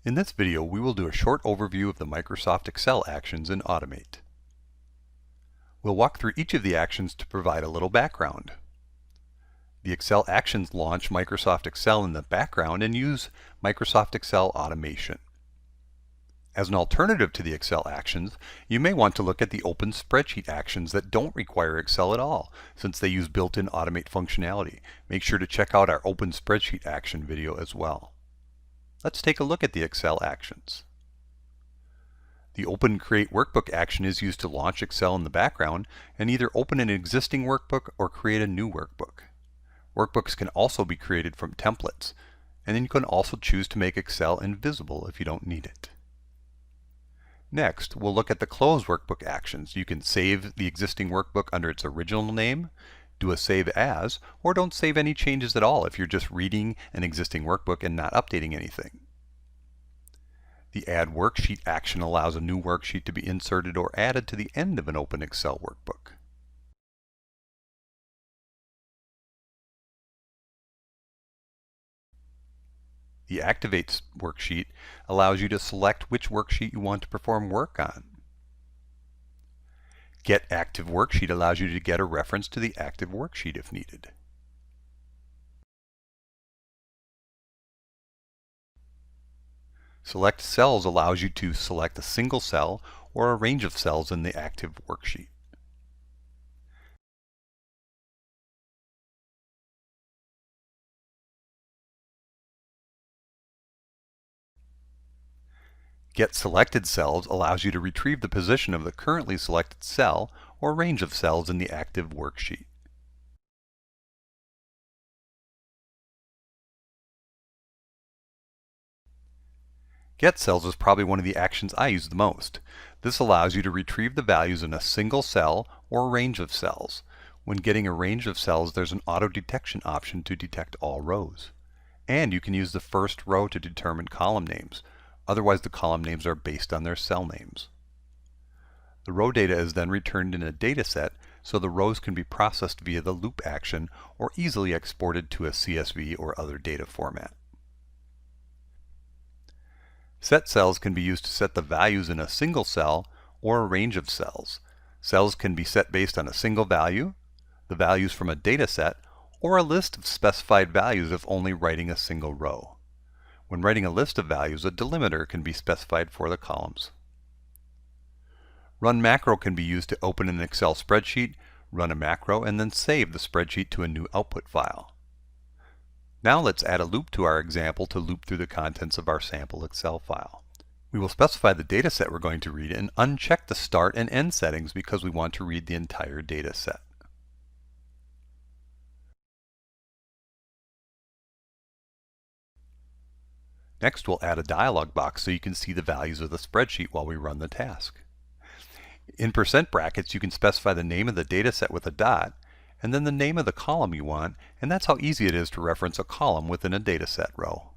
In this video, we will do a short overview of the Microsoft Excel actions in Automate. We'll walk through each of the actions to provide a little background. The Excel actions launch Microsoft Excel in the background and use Microsoft Excel automation. As an alternative to the Excel actions, you may want to look at the Open Spreadsheet actions that don't require Excel at all, since they use built-in Automate functionality. Make sure to check out our Open Spreadsheet action video as well. Let's take a look at the Excel actions. The Open Create Workbook action is used to launch Excel in the background and either open an existing workbook or create a new workbook. Workbooks can also be created from templates, and then you can also choose to make Excel invisible if you don't need it. Next, we'll look at the Close Workbook actions. You can save the existing workbook under its original name, do a save as, or don't save any changes at all if you're just reading an existing workbook and not updating anything. The Add Worksheet action allows a new worksheet to be inserted or added to the end of an open Excel workbook. The Activate worksheet allows you to select which worksheet you want to perform work on. Get Active Worksheet allows you to get a reference to the active worksheet if needed. Select Cells allows you to select a single cell or a range of cells in the active worksheet. Get Selected Cells allows you to retrieve the position of the currently selected cell or range of cells in the active worksheet. Get Cells is probably one of the actions I use the most. This allows you to retrieve the values in a single cell or range of cells. When getting a range of cells, there's an auto detection option to detect all rows. And you can use the first row to determine column names. Otherwise, the column names are based on their cell names. The row data is then returned in a data set, so the rows can be processed via the loop action or easily exported to a CSV or other data format. Set cells can be used to set the values in a single cell or a range of cells. Cells can be set based on a single value, the values from a data set, or a list of specified values if only writing a single row. When writing a list of values, a delimiter can be specified for the columns. Run macro can be used to open an Excel spreadsheet, run a macro, and then save the spreadsheet to a new output file. Now let's add a loop to our example to loop through the contents of our sample Excel file. We will specify the data set we're going to read and uncheck the start and end settings because we want to read the entire data set. Next, we'll add a dialog box so you can see the values of the spreadsheet while we run the task. In percent brackets, you can specify the name of the data set with a dot, and then the name of the column you want, and that's how easy it is to reference a column within a data set row.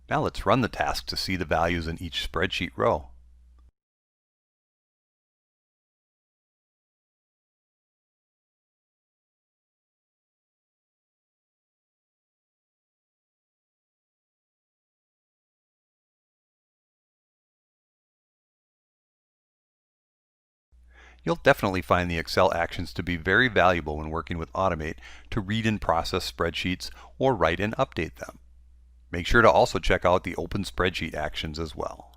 Now let's run the task to see the values in each spreadsheet row. You'll definitely find the Excel actions to be very valuable when working with Automate to read and process spreadsheets or write and update them. Make sure to also check out the Open Spreadsheet actions as well.